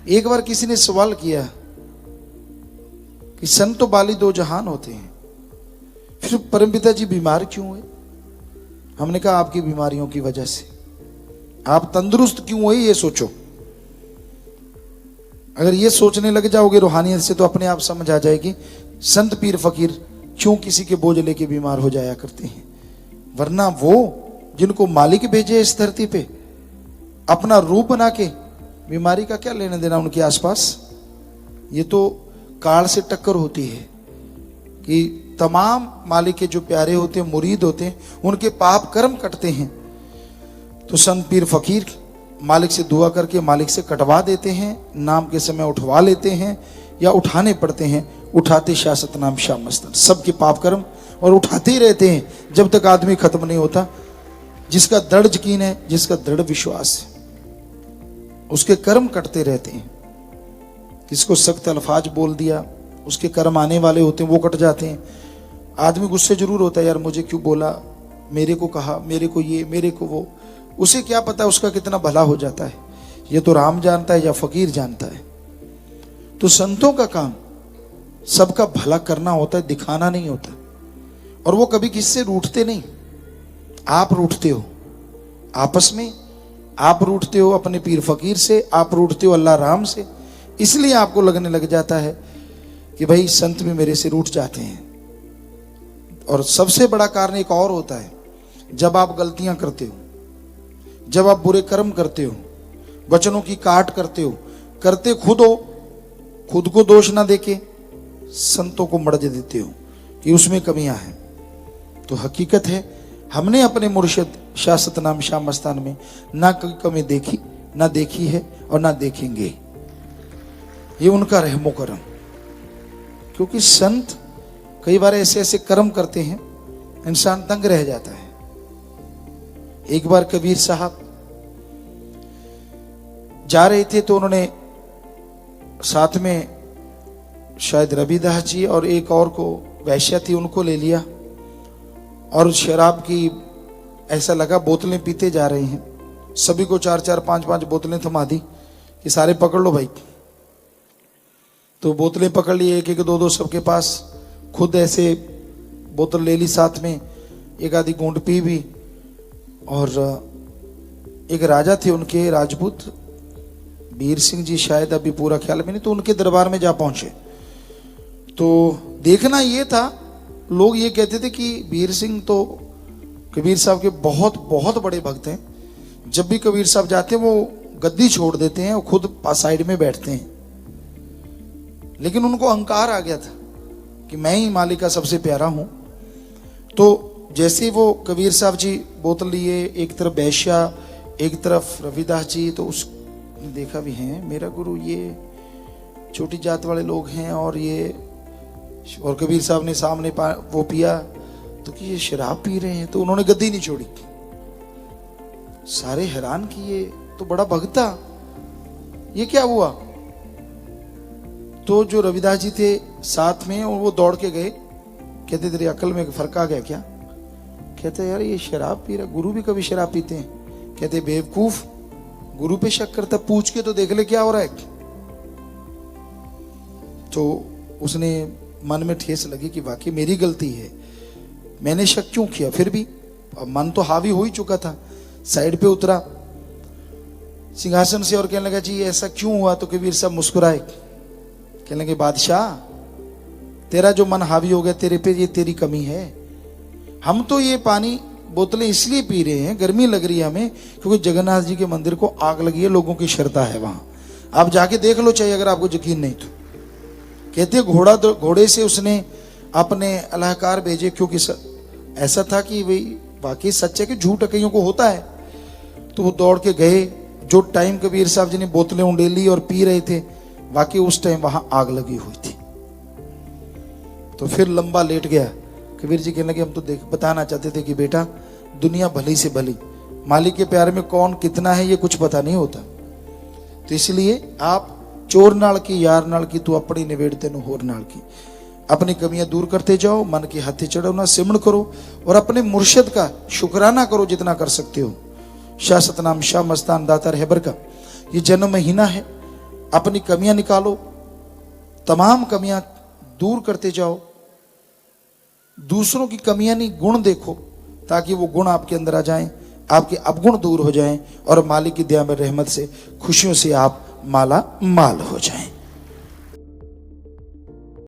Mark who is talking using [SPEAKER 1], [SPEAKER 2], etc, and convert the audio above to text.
[SPEAKER 1] एक बार किसी ने सवाल किया कि संत तो बाली दो जहान होते हैं, फिर परमपिता जी बीमार क्यों हुए? हमने कहा आपकी बीमारियों की वजह से। आप तंदुरुस्त क्यों हुए ये सोचो। अगर ये सोचने लग जाओगे रूहानियत से तो अपने आप समझ आ जाएगी संत पीर फकीर क्यों किसी के बोझ लेके बीमार हो जाया करते हैं। वरना वो जिनको मालिक भेजे इस धरती पे अपना रूप बना के, बीमारी का क्या लेने देना उनके आसपास। ये तो काल से टक्कर होती है कि तमाम मालिक के जो प्यारे होते हैं, मुरीद होते हैं, उनके पाप कर्म कटते हैं। तो संत पीर फकीर मालिक से दुआ करके मालिक से कटवा देते हैं, नाम के समय उठवा लेते हैं या उठाने पड़ते हैं। उठाते शाह सतनाम शाह मस्तान, सबके पाप कर्म और उठाते ही रहते हैं जब तक आदमी खत्म नहीं होता। जिसका दृढ़ यकीन है, जिसका दृढ़ विश्वास है, उसके कर्म कटते रहते हैं। किसको सख्त अल्फाज बोल दिया, उसके कर्म आने वाले होते हैं, वो कट जाते हैं। आदमी गुस्से जरूर होता है, यार मुझे क्यों बोला, मेरे को कहा, मेरे को ये, मेरे को वो। उसे क्या पता उसका कितना भला हो जाता है। ये तो राम जानता है या फकीर जानता है। तो संतों का काम सबका भला करना होता है, दिखाना नहीं होता। और वो कभी किससे रूठते नहीं। आप रूठते हो आपस में, आप रूठते हो अपने पीर फकीर से, आप रूठते हो अल्लाह राम से। इसलिए आपको लगने लग जाता है कि भाई संत भी मेरे से रूठ जाते हैं। और सबसे बड़ा कारण एक और होता है, जब आप गलतियां करते हो, जब आप बुरे कर्म करते हो, वचनों की काट करते हो, करते खुद हो, खुद को दोष ना देके संतों को मर्ज देते हो कि उसमें कमियां हैं। तो हकीकत है हमने अपने मुर्शिद शाह सतनाम शाह मस्तान में ना कोई कमी देखी, ना देखी है और ना देखेंगे। ये उनका रहमो करम। क्योंकि संत कई बार ऐसे ऐसे कर्म करते हैं इंसान तंग रह जाता है। एक बार कबीर साहब जा रहे थे तो उन्होंने साथ में शायद रविदास जी और एक और को वैश्या थी, उनको ले लिया। और शराब की ऐसा लगा बोतलें पीते जा रहे हैं, सभी को 4-4 5-5 बोतलें थमा दी कि सारे पकड़ लो भाई। तो बोतलें पकड़ ली, एक एक 2-2 सबके पास। खुद ऐसे बोतल ले ली साथ में, एक आधी घूंट पी भी। और एक राजा थे उनके, राजपूत वीर सिंह जी शायद, अभी पूरा ख्याल में नहीं, तो उनके दरबार में जा पहुंचे। तो देखना ये था, लोग ये कहते थे कि वीर सिंह तो कबीर साहब के बहुत बहुत बड़े भक्त हैं। जब भी कबीर साहब जाते हैं वो गद्दी छोड़ देते हैं और खुद साइड में बैठते हैं। लेकिन उनको अहंकार आ गया था कि मैं ही मालिक का सबसे प्यारा हूं। तो जैसे ही वो कबीर साहब जी बोतल लिए, एक तरफ वैश्या, एक तरफ रविदास जी, तो उसने देखा भी है मेरा गुरु ये छोटी जात वाले लोग हैं और ये, और कबीर साहब ने सामने वो पिया तो कि ये शराब पी रहे हैं। तो उन्होंने गद्दी नहीं छोड़ी। सारे हैरान कि ये तो बड़ा भक्त था, ये क्या हुआ। तो जो रविदास जी थे साथ में, और वो दौड़ के गए, कहते तेरी अकल में फर्क आ गया क्या? कहते यार ये शराब पी रहा, गुरु भी कभी शराब पीते हैं। कहते बेवकूफ, गुरु पे शक करता, पूछ के तो देख ले क्या हो रहा है। तो उसने मन में ठेस लगी कि वाकई मेरी गलती है, मैंने शक क्यों किया। फिर भी अब मन तो हावी हो ही चुका था। साइड पे उतरा सिंहासन से और कहने लगा जी ऐसा क्यों हुआ। तो कबीर साहब मुस्कुराए, कहने लगे बादशाह तेरा जो मन हावी हो गया तेरे पे, ये तेरी कमी है। हम तो ये पानी बोतलें इसलिए पी रहे हैं, गर्मी लग रही है हमें, क्योंकि जगन्नाथ जी के मंदिर को आग लगी है, लोगों की श्रद्धा है वहां। आप जाके देख लो चाहिए अगर आपको यकीन नहीं तो। कहते घोड़े से उसने अपने अलहकार भेजे, क्योंकि ऐसा था कि भाई वाकई सच है कि झूठ कईयों को होता है। तो वो दौड़ के गए, जो टाइम कबीर साहब जी ने बोतलें उंडेली और पी रहे थे, वाकई उस टाइम वहां आग लगी हुई थी। तो फिर लंबा लेट गया। कबीर जी कहने लगे हम तो बताना चाहते थे कि बेटा दुनिया भली से भली, मालिक के प्यार में कौन कितना है ये कुछ पता नहीं होता। तो इसलिए आप चोर नाल की यार नाल की तू अपनी निवेड़ तेन होर नाल की, अपनी कमियां दूर करते जाओ, मन के हाथे चढ़ो ना, सिमरण करो और अपने मुर्शिद का शुक्राना करो जितना कर सकते हो। शाह सतनाम शाह मस्तान दाता रहबर का ये जन्म महीना है। अपनी कमियां निकालो, तमाम कमियां दूर करते जाओ। दूसरों की कमियां नहीं, गुण देखो, ताकि वो गुण आपके अंदर आ जाएं, आपके अवगुण दूर हो जाएं और मालिक की दया में रहमत से, खुशियों से आप माला माल हो जाएं।